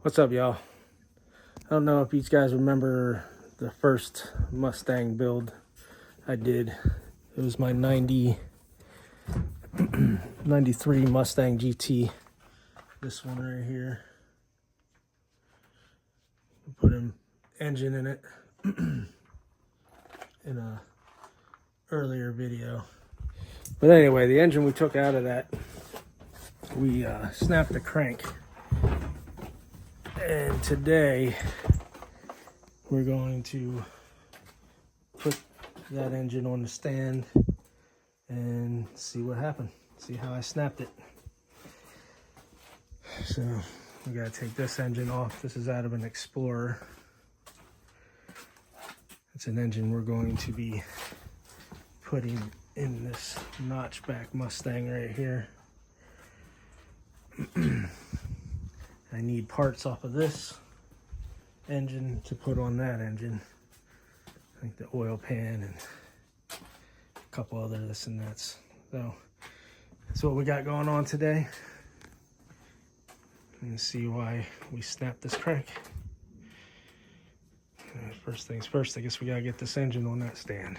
What's up, y'all? I don't know if you guys remember the first Mustang build I did. It was my 93 Mustang GT. This one right here. Put an engine in it in a earlier video. But anyway, the engine we took out of that, we snapped the crank. And today we're going to put that engine on the stand and see what happened. See how I snapped it. So we gotta take this engine off. This is out of an Explorer. It's an engine we're going to be putting in this notchback Mustang right here. I need parts off of this engine to put on that engine. I think the oil pan and a couple other this and that's. So that's what we got going on today. And see why we snapped this crank. First things first, I guess we gotta get this engine on that stand.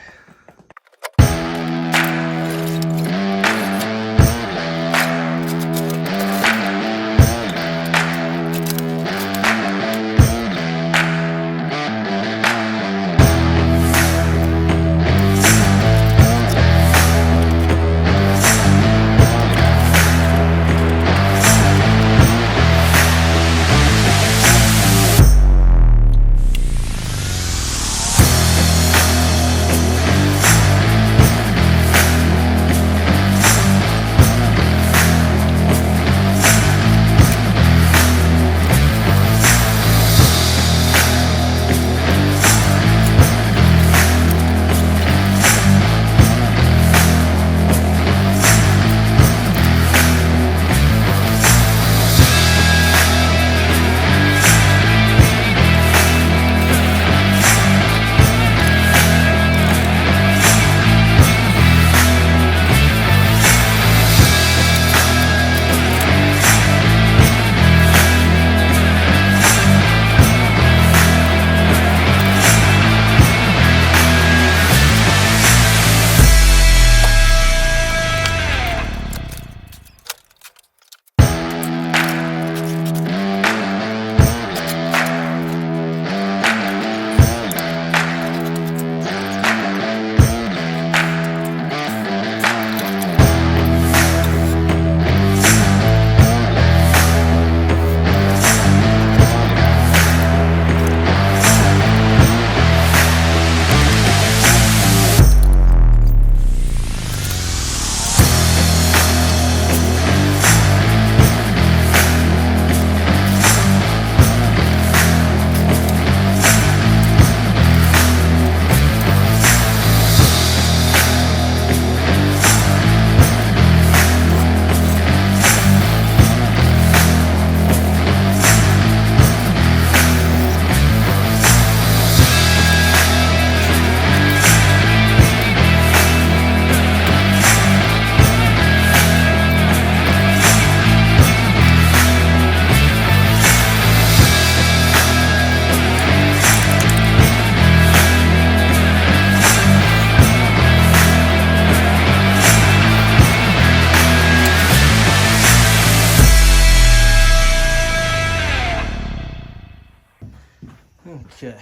Okay,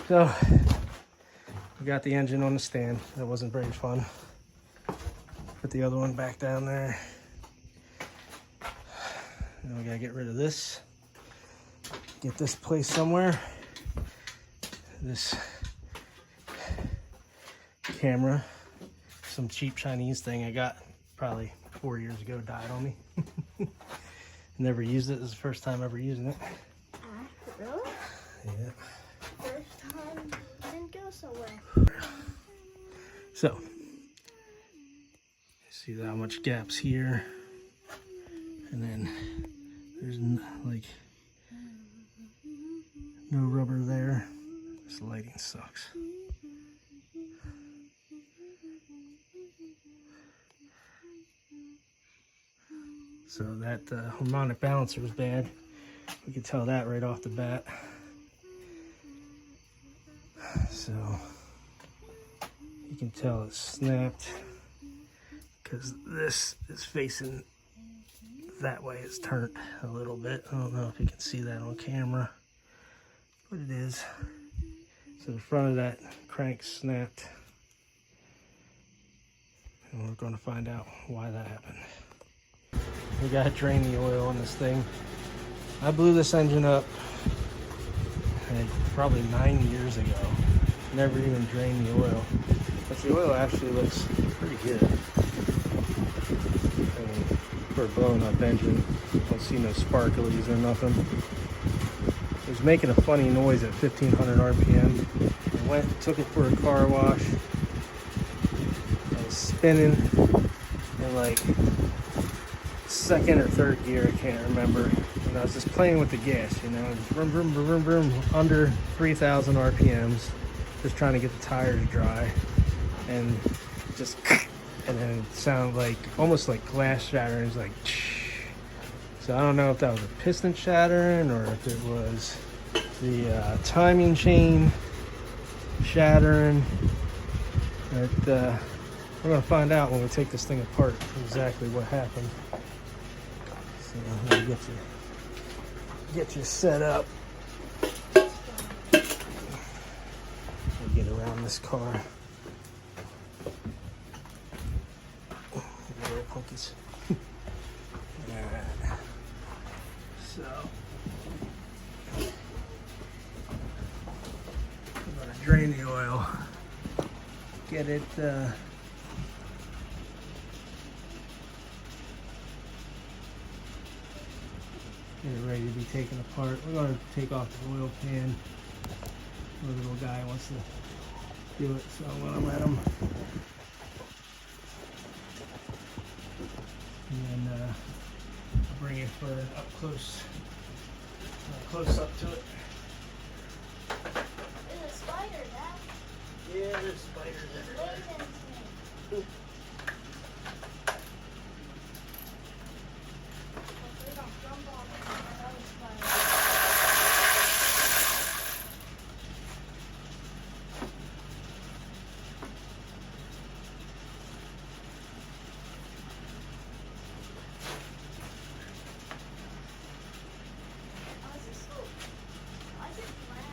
so we got the engine on the stand. That wasn't very fun. Put the other one back down there. Now we gotta get rid of this. Get this placed somewhere. This camera, some cheap Chinese thing I got probably 4 years ago, died on me. Never used it. This is the first time ever using it. Really? Yeah. First time didn't go so well. So, see how much gaps here, and then there's like no rubber there. This lighting sucks. So that harmonic balancer was bad. You can tell that right off the bat. So you can tell it's snapped because this is facing that way. It's turned a little bit. I don't know if you can see that on camera, but it is. So the front of that crank snapped, and we're going to find out why that happened. We got to drain the oil on this thing. I blew this engine up probably 9 years ago. Never even drained the oil, but the oil actually looks pretty good. For a blown up engine, don't see no sparklies or nothing. It was making a funny noise at 1500 RPM. I went, took it for a car wash. I was spinning in like second or third gear, I can't remember. And I was just playing with the gas, you know, vroom, vroom, vroom, vroom, under 3000 RPMs, just trying to get the tires dry, and just, and then it sounded like almost like glass shattering. It's like, so I don't know if that was a piston shattering or if it was the timing chain shattering. But we're gonna find out when we take this thing apart exactly what happened. So I'm gonna get you set up. We'll get around this car. Little punkies. Alright. So I'm gonna drain the oil. Get it get it ready to be taken apart. We're going to take off the oil pan. The little guy wants to do it, so I'm going to let him. And then I'll bring it for an up close up to it. There's a spider, Dad. Yeah, there's spiders everywhere. Hopefully don't jump on another spider. Why is it flat?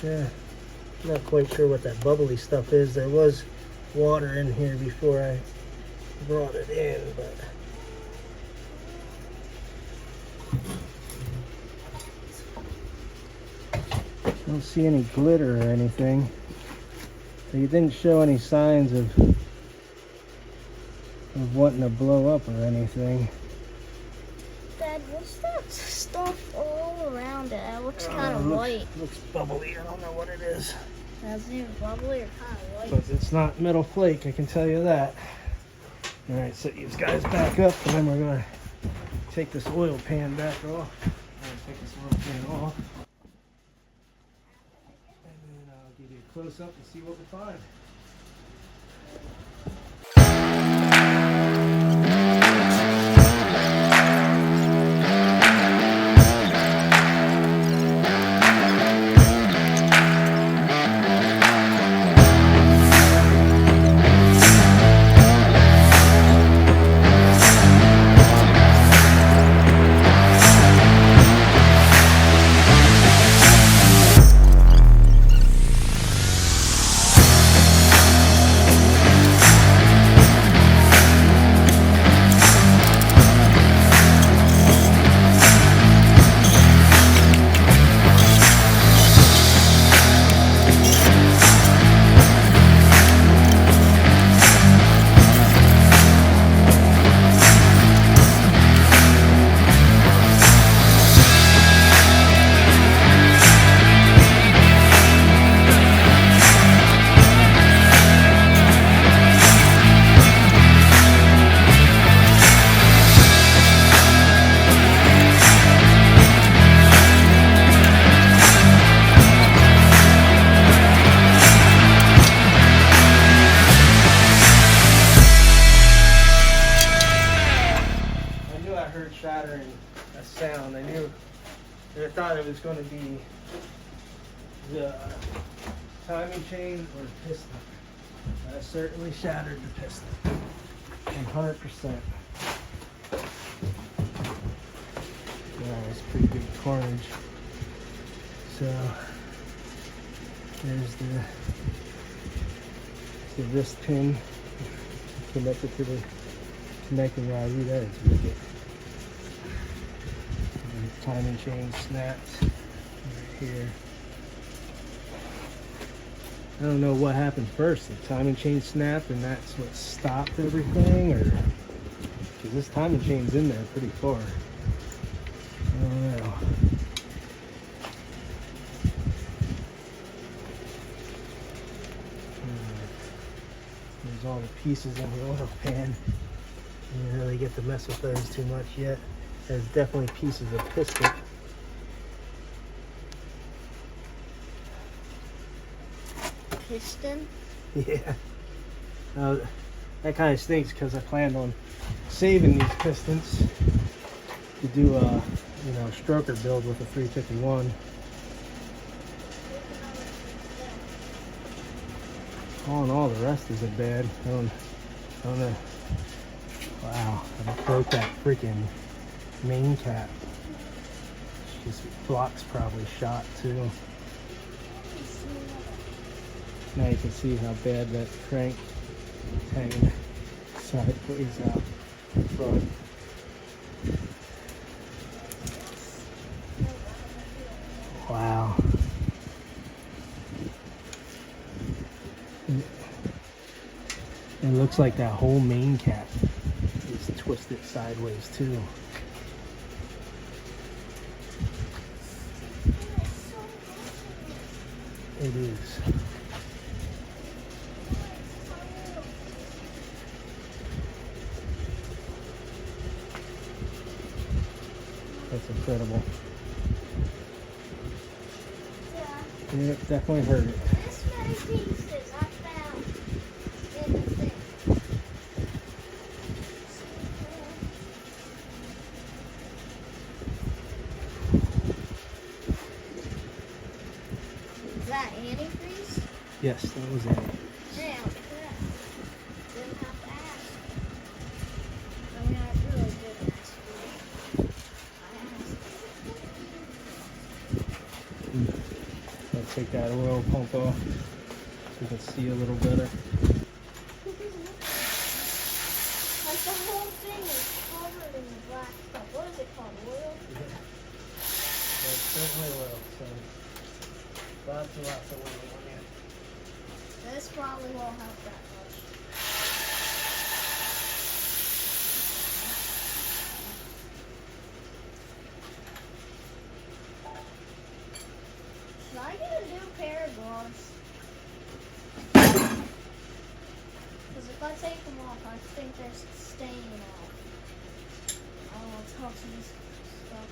Yeah, not quite sure what that bubbly stuff is. There was water in here before I brought it in, but I don't see any glitter or anything. You didn't show any signs of wanting to blow up or anything. Dad, what's that stuff all around it? It looks kind of white. Looks bubbly. I don't know what it is. That's either bubbly or kind of white. But it's not metal flake, I can tell you that. Alright, set these guys back up, and then we're going to take this oil pan back off. I'm going to take this oil pan off. And then I'll give you a close up and see what we find. thought it was going to be the timing chain or piston. I certainly shattered the piston. 100%. That was pretty big carnage. So there's the wrist pin connected to the connecting rod. Ooh, that is wicked. And the timing chain snapped right here. I don't know what happened first. The timing chain snapped and that's what stopped everything, or because this timing chain's in there pretty far. I don't know. There's all the pieces in the oil pan. You didn't really get to mess with those too much yet. There's definitely pieces of piston. Piston? Yeah. That kind of stinks because I planned on saving these pistons to do a stroker build with a 351. All in all, the rest isn't bad. I don't know. Wow, I broke that freaking main cap. This block's probably shot too. Now you can see how bad that crank is hanging sideways out front. Wow. It looks like that whole main cap is twisted sideways too. It is. That's incredible. Yeah, it definitely hurt it. This many pieces I found in the thing. Is that antifreeze? Yes, that was it. Damn, crap. Didn't have to ask. I mean, I really did ask for it. I asked. I'll take that oil pump off so you can see a little better. Like the whole thing is covered in black stuff. What is it called? Oil? That's certainly oil, so lots and lots of oil on it. This probably won't help that much. Should I get a new pair of gloves? Because if I take them off, I think they're staying off. I don't want to touch these stuff.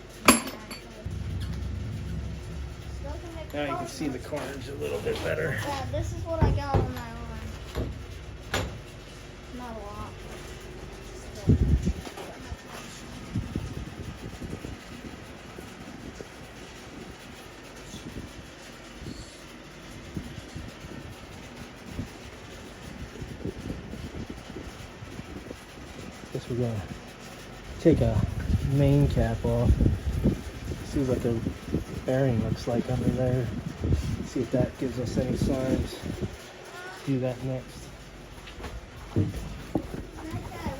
Now you can see the carnage a little bit better. Yeah, this is what I got on my arm. Not a lot. Still. Guess we're gonna take a main cap off. See what the bearing looks like under there. See if that gives us any signs. Do that next. Okay,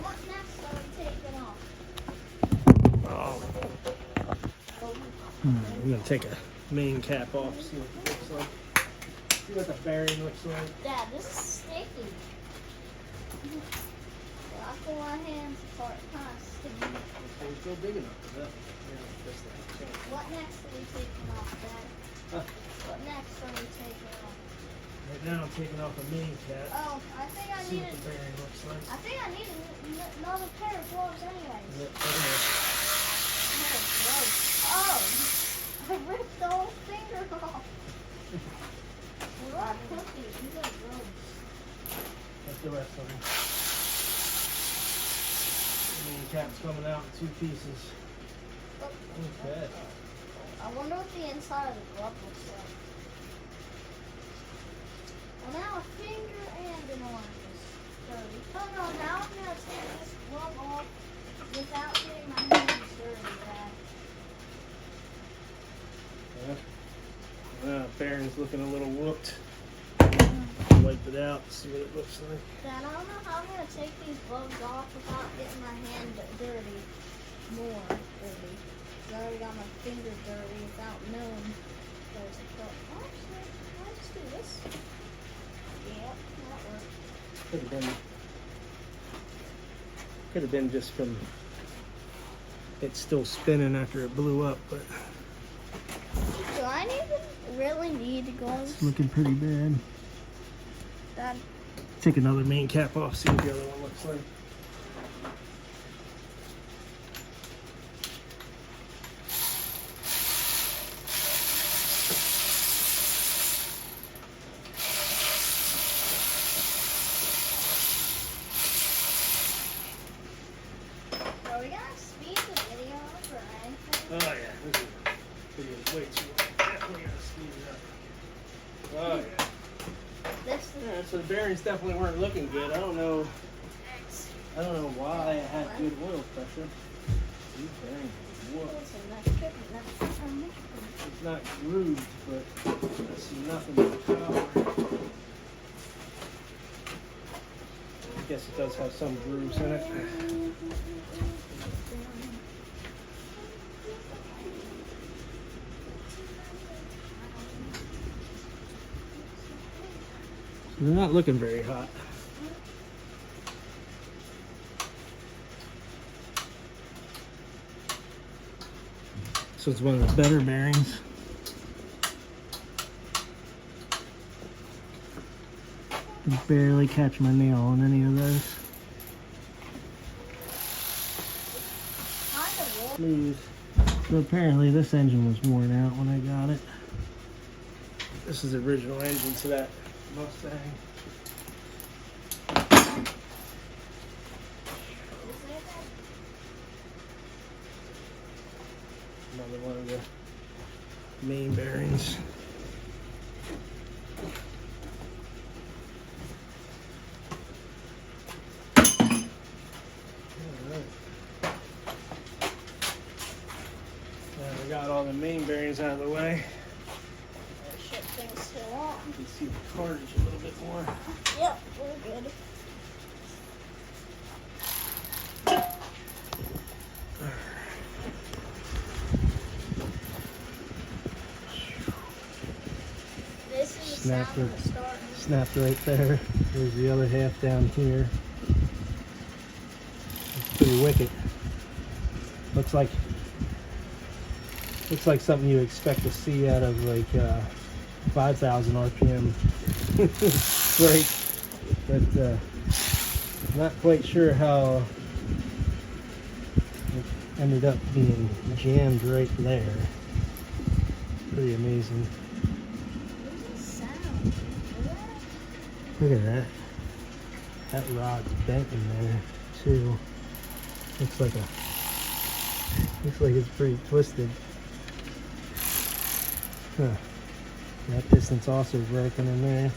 what next are we taking off? Oh. I'm gonna take a main cap off. See what it looks like. See what the bearing looks like. Dad, this is sticky. I pull my hands apart, kind of sticky. It's still big enough for that. What next are we taking off, Dad? Huh? What next are we taking off? Right now I'm taking off a main cap. Oh, I think I See need what the bearing looks like. another pair of gloves anyways. Is it okay? Oh, gross. Oh, I ripped the whole finger off. We're all cookies. These are gross. That's the rest of them. The main cap's coming out in 2 pieces. Okay. I wonder what the inside of the glove looks like. Well, now a finger and an arm is dirty. Oh no, now I'm going to take this glove off without getting my hands dirty. Bearing's looking a little whooped. Wipe it out, see what it looks like. Dad, I don't know how I'm going to take these gloves off without getting my hand dirty. More dirty. I already got my finger dirty without knowing there's a cup. Oh, actually, I'll just do this. Yep, that worked. Could have been just from it still spinning after it blew up, but Do I really need gloves? it's looking pretty bad. Dad, Take another main cap off, see what the other one looks like. are we gonna speed the video up or anything? Oh yeah, this is way too long. Definitely gotta speed it up. Oh yeah. This is Yeah, so the bearings definitely weren't looking good. I don't know why I had good oil pressure. These bearings are whooped. It's not grooved, but I see nothing but power. I guess it does have some grooves in it. They're not looking very hot. So it's one of the better bearings. Can barely catch my nail on any of those. Smooth. So apparently this engine was worn out when I got it. This is the original engine to that Mustang. Another one of the main bearings. Now we got all the main bearings out of the way. shit things still on. You can see the carnage a little bit more. Yep, we're good. This is the Snapped sound of it. the starting. Snapped right there. There's the other half down here. It's pretty wicked. Looks like something you expect to see out of like 5,000 RPM brake, but not quite sure how it ended up being jammed right there. Pretty amazing. What's the sound? Look at that. That rod's bent in there too. Looks like it's pretty twisted. Huh. That pistons also broken in there.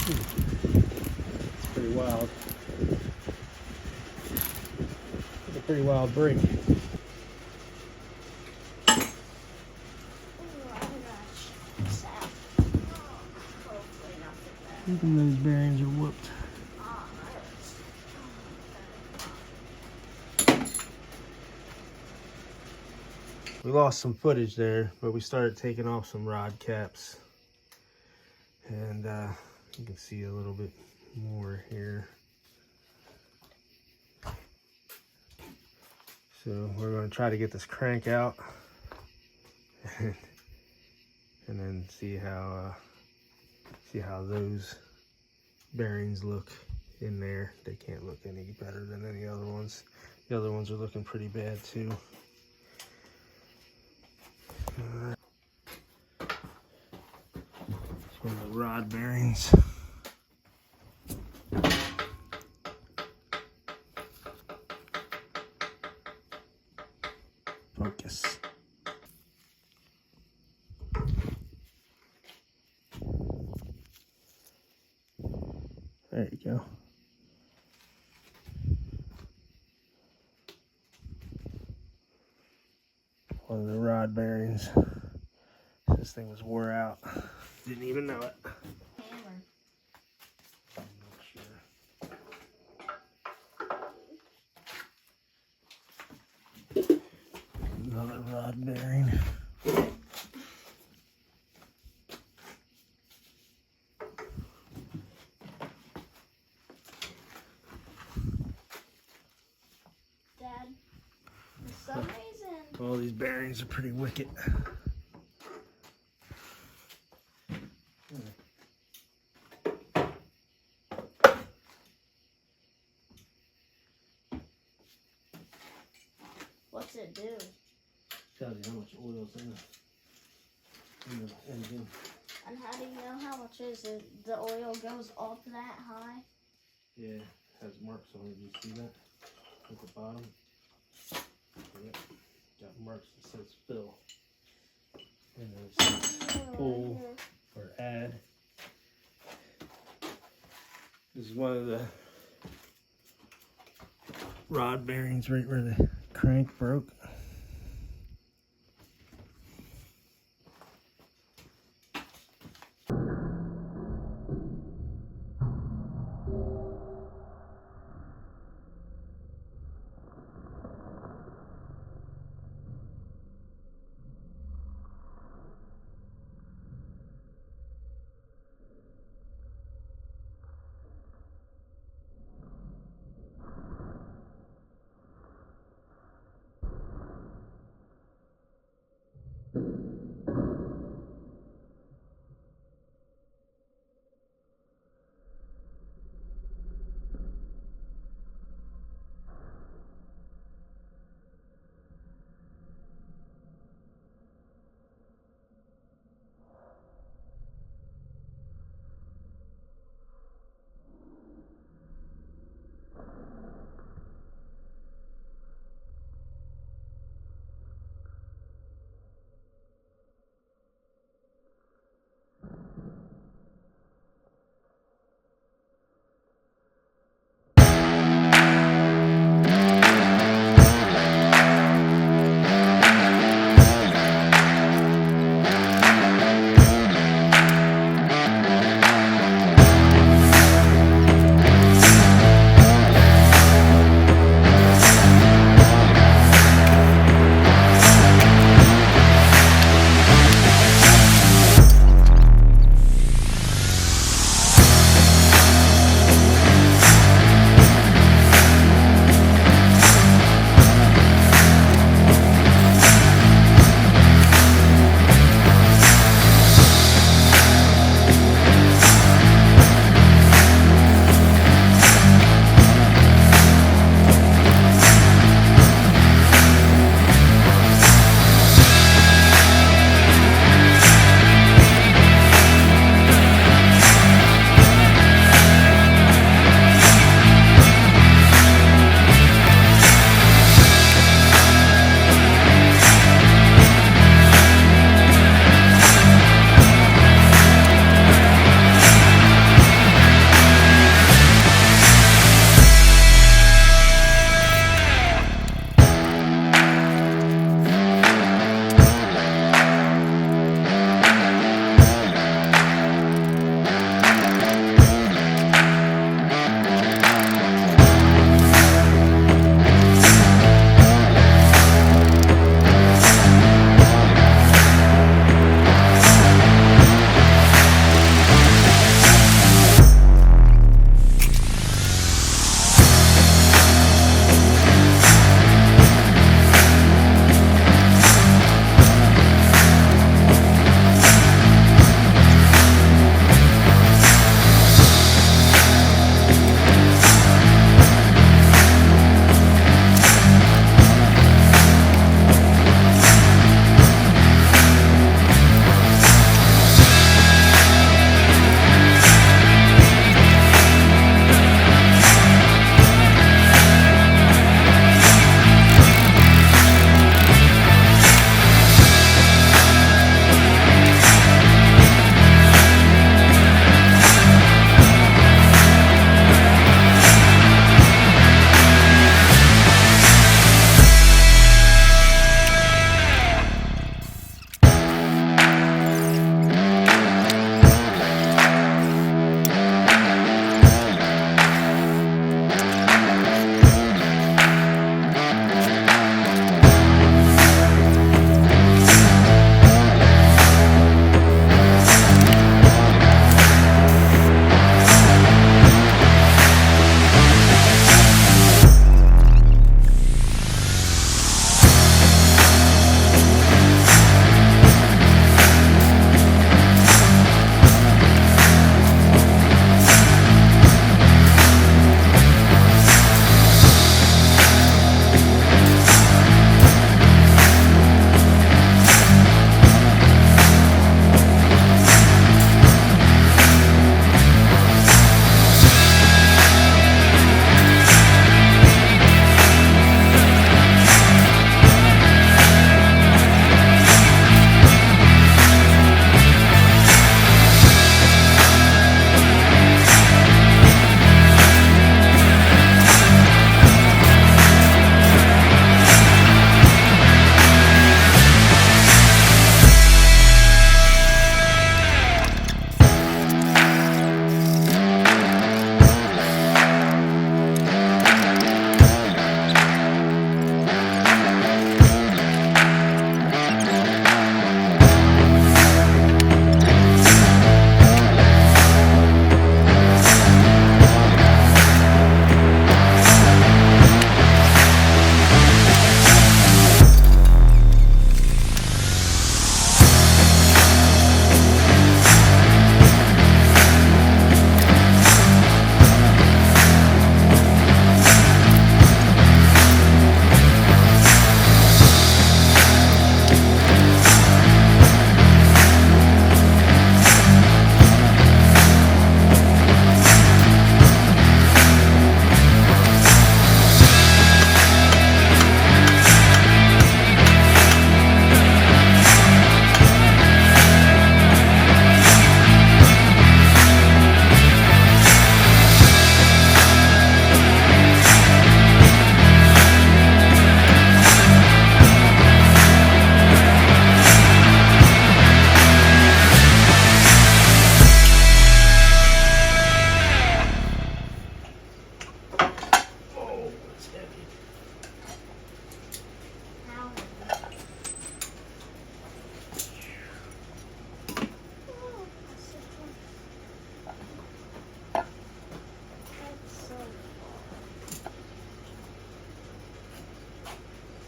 It's pretty wild. It's a pretty wild break. Even those bearings are whooped. We lost some footage there, but we started taking off some rod caps. And you can see a little bit more here. So we're going to try to get this crank out and then see how those bearings look in there. They can't look any better than any other ones. The other ones are looking pretty bad too. It's one of the rod bearings. Focus. There you go. One of the rod bearings. This thing was wore out. Didn't even know it. Hammer. I'm not sure. Another rod bearing. Dad, for some reason, All these bearings are pretty wicked. what's it do? Tells you how much oil's in the engine. And how do you know how much is it? The oil goes up that high? Yeah, it has marks on it. Do you see that? At the bottom. Yep. Got marks that says fill. And then it says pull or add. This is one of the rod bearings right where the crank broke.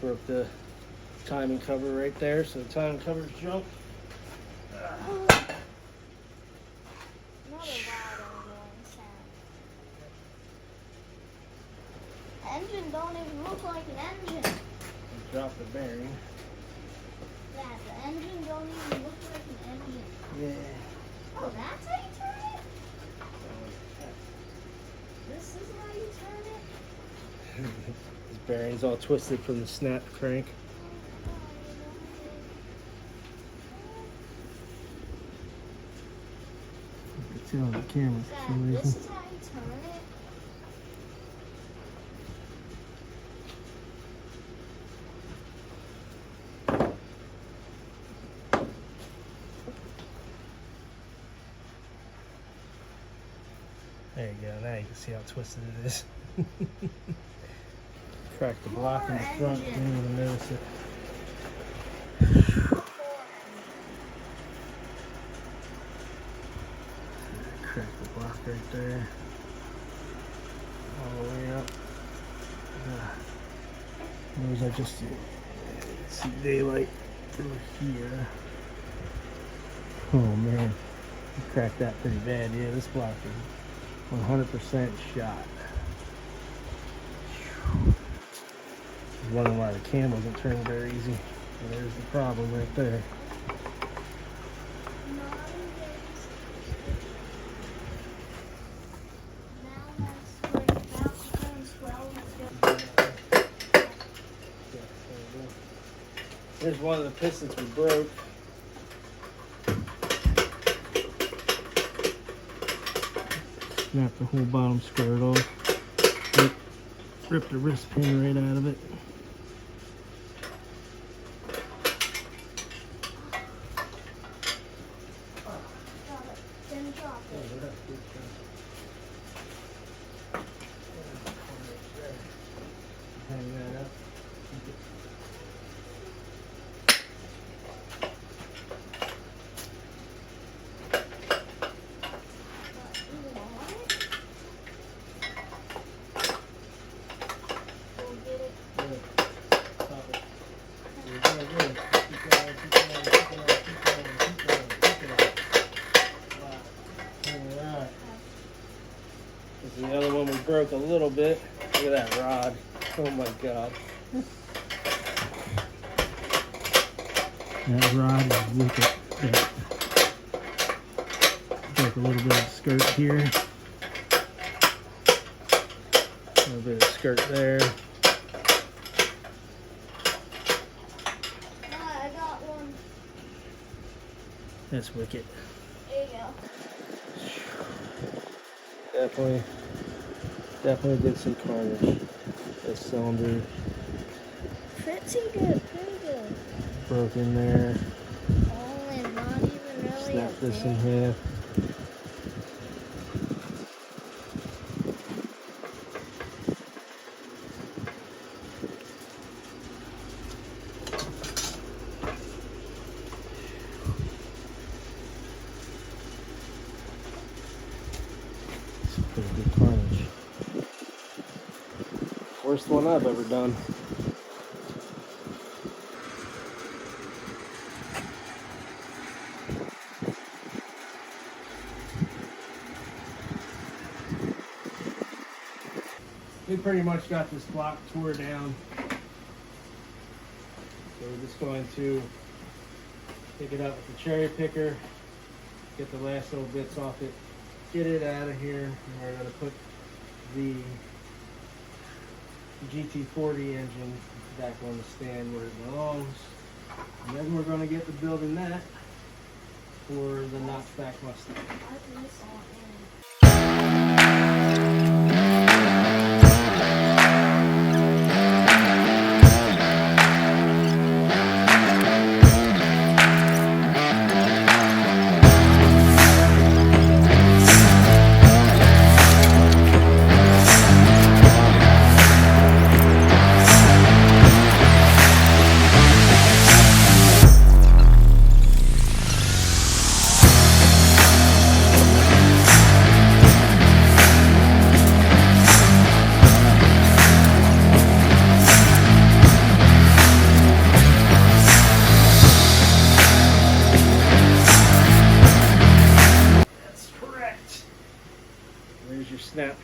broke the timing cover right there, so the timing cover's junk. Another loud annoying sound. Engine don't even look like an engine. Drop the bearing. Yeah, the engine don't even look like an engine. Yeah. Oh, that's how you turn it? This is how you turn it? His bearing's all twisted from the snap crank. You can tell on the camera for some This reason. is how you turn it? There you go, now you can see how twisted it is. Crack the block in the front, you didn't even notice it. Crack the block right there. All the way up. Those are just see daylight through here. Oh man, you cracked that pretty bad. Yeah, this block is 100% shot. Wondering why the cam wasn't turning very easy. Well, there's the problem right there. Here's one of the pistons we broke. Snapped the whole bottom skirt off. Ripped the wrist pin right out of it. Hang that up. This is the other one we broke a little bit. Look at that rod. Oh my god. That rod is wicked. Broke a little bit of skirt here. A little bit of skirt there. I got one. That's wicked. There you go. Definitely did some carnage. This cylinder Pretty good, pretty good. broke in there. Oh, and not even really Snapped a this in bit. half. It's pretty good carnage. Worst one I've ever done. We pretty much got this block tore down. So we're just going to pick it up with the cherry picker, get the last little bits off it, get it out of here, and we're going to put the GT40 engine back on the stand where it belongs. And then we're going to get to building that for the knockback Mustang. I think so.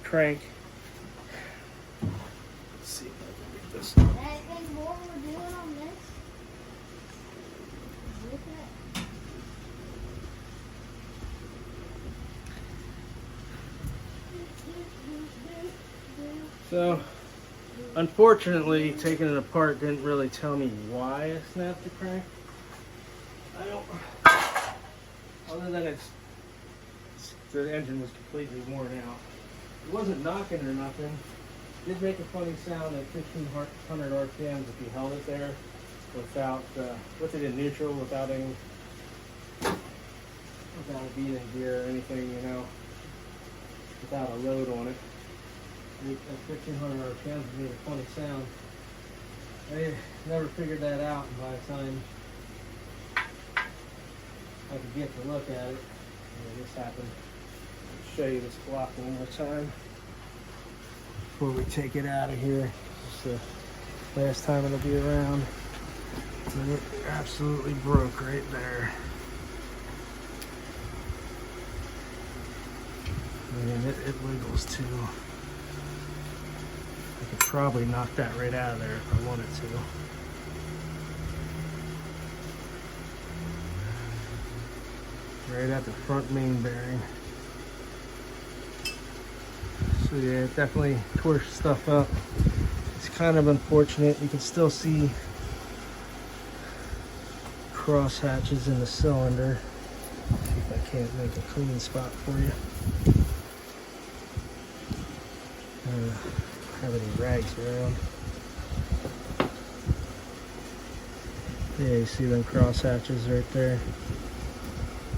crank. Let's see if I can get this. Anything more we're doing on this? Look at So, unfortunately, taking it apart didn't really tell me why I snapped the crank. I don't. Other than the engine was completely worn out. It wasn't knocking or nothing. It did make a funny sound at 1500 RPMs if you held it there without, with it in neutral, without a beat in gear or anything, you know, without a load on it. At 1500 RPMs it made a funny sound. I never figured that out, and by the time I could get to look at it, this happened. I'll show you this block one more time before we take it out of here. It's the last time it'll be around. And it absolutely broke right there. And it wiggles too. I could probably knock that right out of there if I wanted to. Right at the front main bearing. So yeah, it definitely tore stuff up. It's kind of unfortunate. You can still see cross hatches in the cylinder. See if I can't make a clean spot for you. Have any rags around. Yeah, you see them cross hatches right there.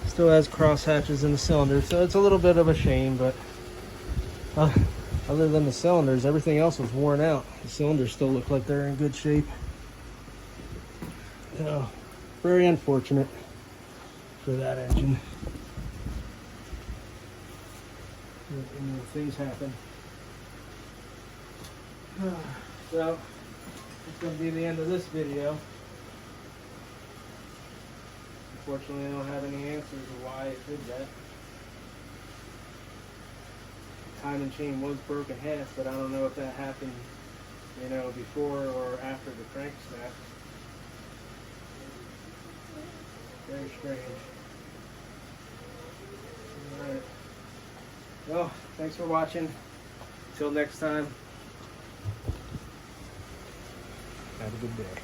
Still has cross hatches in the cylinder, so it's a little bit of a shame, but other than the cylinders, everything else was worn out. The cylinders still look like they're in good shape. So, very unfortunate for that engine. Things happen. So, it's going to be the end of this video. Unfortunately, I don't have any answers to why it did that. The timing chain was broken half, but I don't know if that happened, you know, before or after the crank snap. Very strange. Alright. Well, thanks for watching. Until next time. Have a good day.